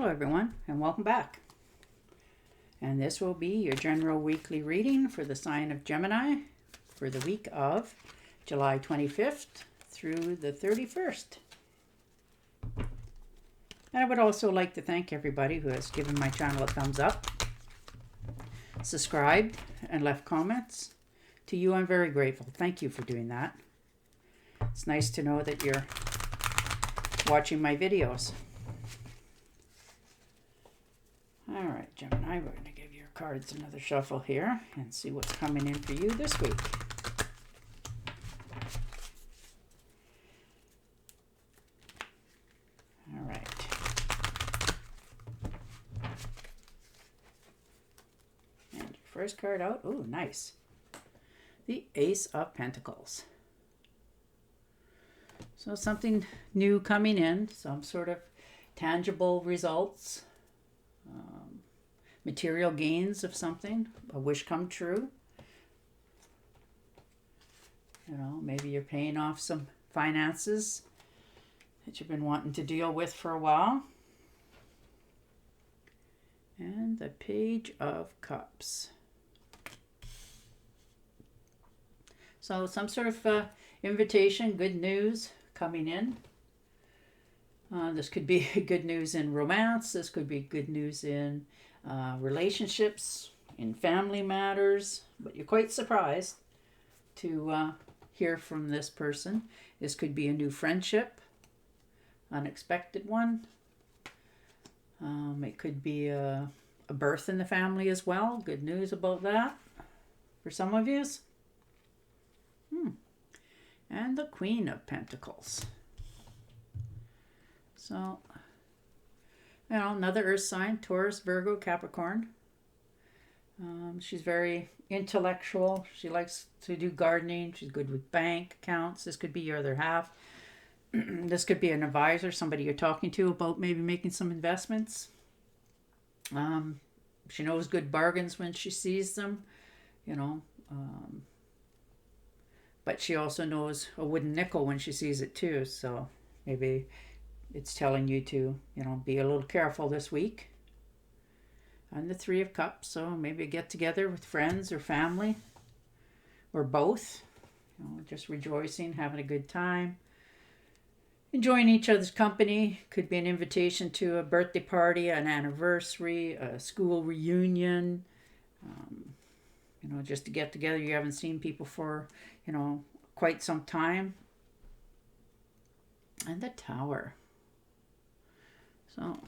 Hello everyone and welcome back. And this will be your general weekly reading for the sign of Gemini for the week of July 25th through the 31st. And I would also like to thank everybody who has given my channel a thumbs up, subscribed, and left comments. To you, I'm very grateful. Thank you for doing that. It's nice to know that you're watching my videos. All right, Gemini, we're going to give your cards another shuffle here and see what's coming in for you this week. All right. And your first card out, oh, nice. The Ace of Pentacles. So something new coming in, some sort of tangible results. Material gains of something, a wish come true. You know, maybe you're paying off some finances that you've been wanting to deal with for a while. And the Page of Cups. So some sort of invitation, good news coming in. This could be good news in romance. This could be good news in relationships, in family matters. But you're quite surprised to hear from this person. This could be a new friendship, unexpected one. It could be a birth in the family as well. Good news about that for some of you. And the Queen of Pentacles. So, you know, another earth sign, Taurus, Virgo, Capricorn. She's very intellectual. She likes to do gardening. She's good with bank accounts. This could be your other half. This could be an advisor, somebody you're talking to about maybe making some investments. She knows good bargains when she sees them, you know. But she also knows a wooden nickel when she sees it too. So maybe it's telling you to, you know, be a little careful this week. And the Three of Cups. So maybe get together with friends or family or both. You know, just rejoicing, having a good time. Enjoying each other's company. Could be an invitation to a birthday party, an anniversary, a school reunion. You know, just to get together. You haven't seen people for, you know, quite some time. And the Tower. So,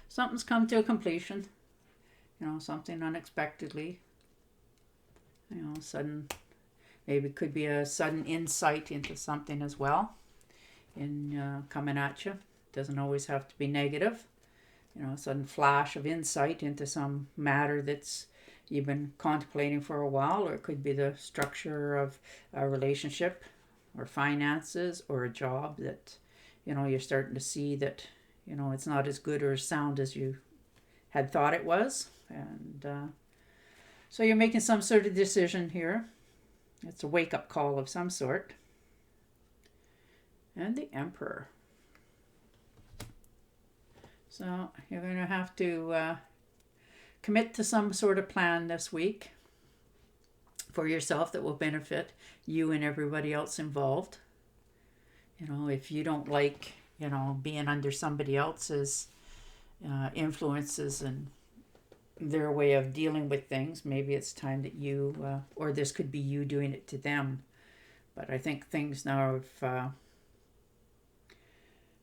something's come to a completion. You know, something unexpectedly. You know, sudden, maybe it could be a sudden insight into something as well. In coming at you. Doesn't always have to be negative. You know, a sudden flash of insight into some matter that's you've been contemplating for a while, or it could be the structure of a relationship or finances or a job that, you know, you're starting to see that, you know, it's not as good or as sound as you had thought it was. And so you're making some sort of decision here. It's a wake-up call of some sort. And the Emperor. So you're going to have to commit to some sort of plan this week for yourself that will benefit you and everybody else involved. You know, if you don't like, you know, being under somebody else's influences and their way of dealing with things, maybe it's time that you, or this could be you doing it to them. But I think things now have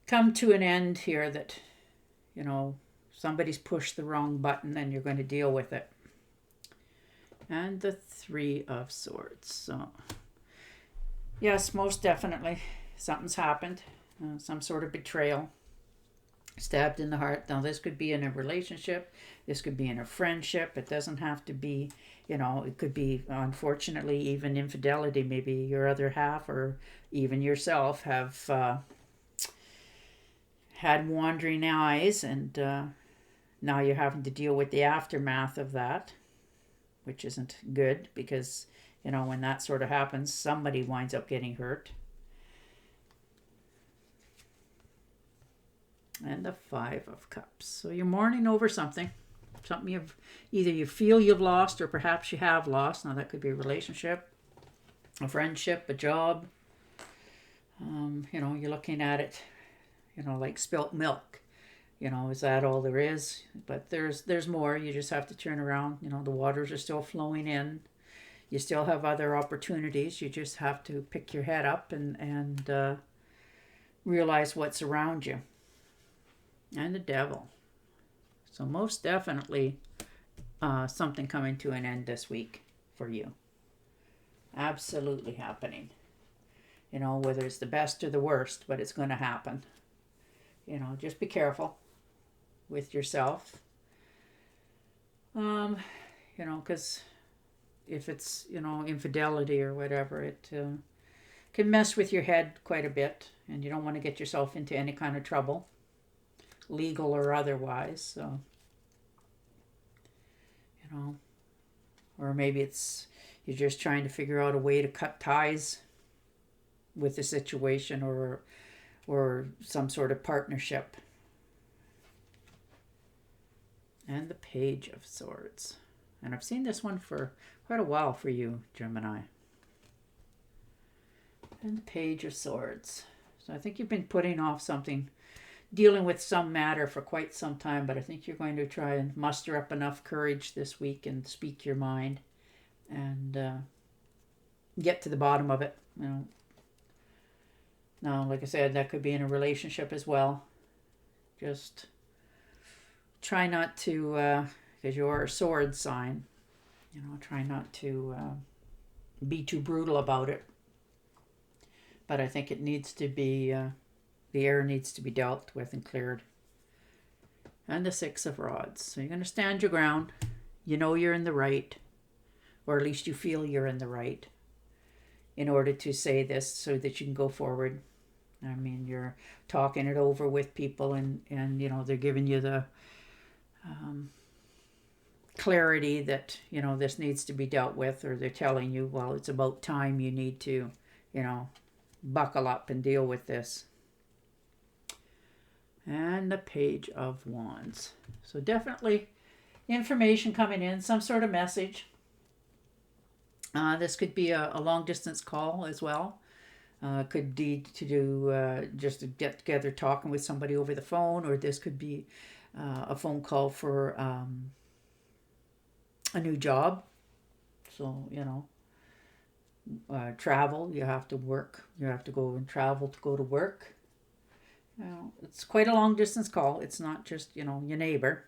come to an end here that, you know, somebody's pushed the wrong button and you're going to deal with it. And the Three of Swords. So, yes, most definitely something's happened. Some sort of betrayal. Stabbed in the heart. Now, this could be in a relationship. This could be in a friendship. It doesn't have to be, you know, it could be, unfortunately, even infidelity. Maybe your other half or even yourself have had wandering eyes, and now you're having to deal with the aftermath of that, which isn't good because, you know, when that sort of happens, somebody winds up getting hurt. And the Five of Cups. So you're mourning over something you've either you feel you've lost or perhaps you have lost. Now that could be a relationship, a friendship, a job. You're looking at it, like spilt milk. Is that all there is? But there's more. You just have to turn around. The waters are still flowing in. You still have other opportunities. You just have to pick your head up and realize what's around you. And the Devil. So most definitely something coming to an end this week for you. Absolutely happening. Whether it's the best or the worst, but it's going to happen. Just be careful with yourself. Because if it's, infidelity or whatever, it can mess with your head quite a bit, and you don't want to get yourself into any kind of trouble, legal or otherwise. So, or maybe it's you're just trying to figure out a way to cut ties with the situation or some sort of partnership. And the Page of Swords. And I've seen this one for quite a while for you, Gemini. And the Page of Swords. So I think you've been putting off something, dealing with some matter for quite some time, but I think you're going to try and muster up enough courage this week and speak your mind and get to the bottom of it. Now, like I said, that could be in a relationship as well. Just try not to, because you're a sword sign, try not to be too brutal about it. But I think it needs to be, the air needs to be dealt with and cleared. And the Six of Rods. So you're going to stand your ground. You're in the right, or at least you feel you're in the right, in order to say this so that you can go forward. I mean, you're talking it over with people and they're giving you the clarity that, this needs to be dealt with, or they're telling you, well, it's about time you need to, buckle up and deal with this. And the Page of Wands. So definitely information coming in, some sort of message. This could be a long distance call as well. Could lead to do just to get together talking with somebody over the phone, or this could be a phone call for a new job. So, travel, you have to work. You have to go and travel to go to work. It's quite a long distance call. It's not just, your neighbor.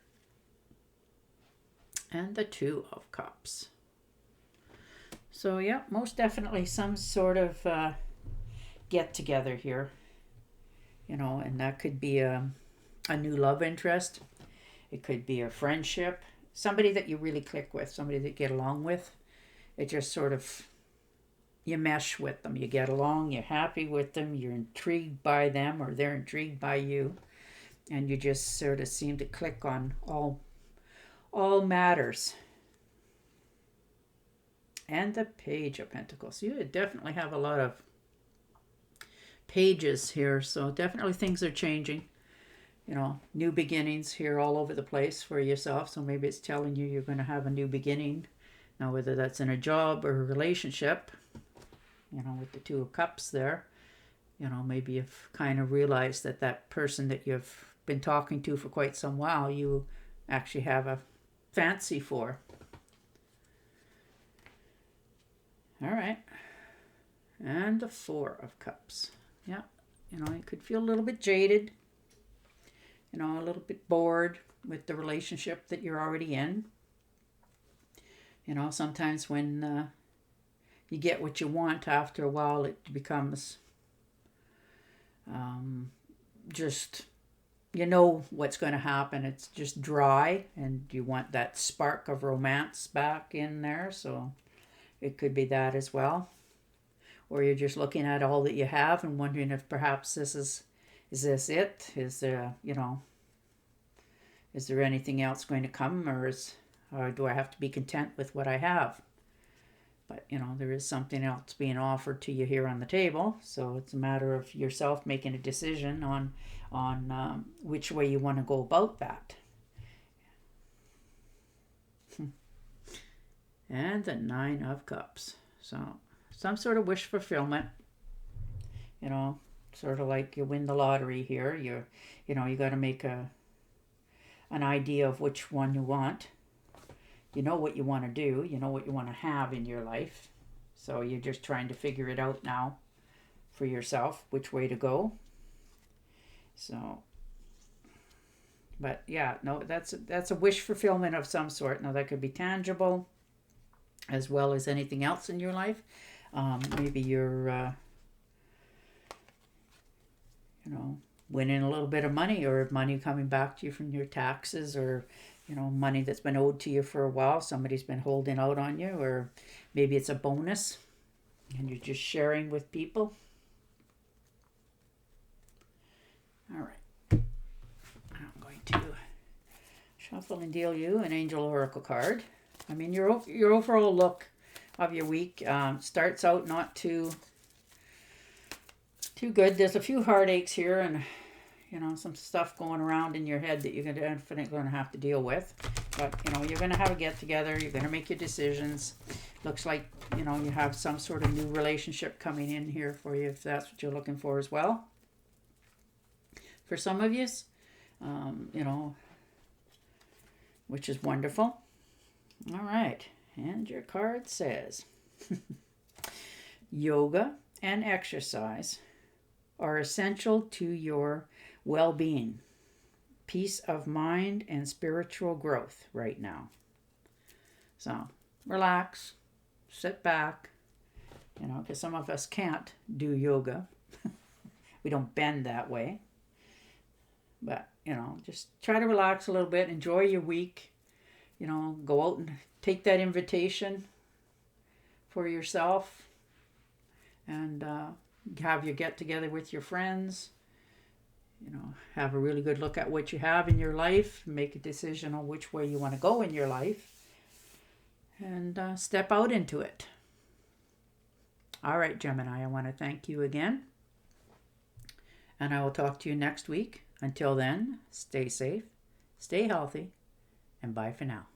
And the Two of Cups. So, yeah, most definitely some sort of get together here. And that could be a new love interest. It could be a friendship. Somebody that you really click with, somebody that you get along with. It just sort of, you mesh with them. You get along, you're happy with them, you're intrigued by them, or they're intrigued by you. And you just sort of seem to click on all matters. And the Page of Pentacles. You definitely have a lot of pages here, so definitely things are changing. New beginnings here all over the place for yourself. So maybe it's telling you you're going to have a new beginning. Now, whether that's in a job or a relationship, with the Two of Cups there, maybe you've kind of realized that person that you've been talking to for quite some while, you actually have a fancy for. All right. And the Four of Cups. Yeah. You could feel a little bit jaded, a little bit bored with the relationship that you're already in. Sometimes when you get what you want, after a while it becomes just, what's going to happen. It's just dry, and you want that spark of romance back in there. So it could be that as well. Or you're just looking at all that you have and wondering if perhaps is this it? Is there, is there anything else going to come, or do I have to be content with what I have? But, there is something else being offered to you here on the table. So it's a matter of yourself making a decision on which way you want to go about that. And the 9 of Cups. So some sort of wish fulfillment. Sort of like you win the lottery here. You got to make an idea of which one you want. You know what you want to do. You know what you want to have in your life. So you're just trying to figure it out now for yourself, which way to go. So, but yeah, no, that's a wish fulfillment of some sort. Now that could be tangible as well as anything else in your life. Maybe you're, winning a little bit of money, or money coming back to you from your taxes, or money that's been owed to you for a while. Somebody's been holding out on you, or maybe it's a bonus and you're just sharing with people. All right. I'm going to shuffle and deal you an Angel Oracle card. I mean, your overall look of your week starts out not too good. There's a few heartaches here, and some stuff going around in your head that you're definitely going to have to deal with. But, you're going to have a get-together. You're going to make your decisions. Looks like, you have some sort of new relationship coming in here for you, if that's what you're looking for as well. For some of you, which is wonderful. All right. And your card says, yoga and exercise are essential to your well-being, peace of mind, and spiritual growth right now. So relax, sit back, because some of us can't do yoga. We don't bend that way. But, just try to relax a little bit, enjoy your week, go out and take that invitation for yourself, and have your get together with your friends. Have a really good look at what you have in your life, make a decision on which way you want to go in your life, and step out into it. All right, Gemini, I want to thank you again, and I will talk to you next week. Until then, stay safe, stay healthy, and bye for now.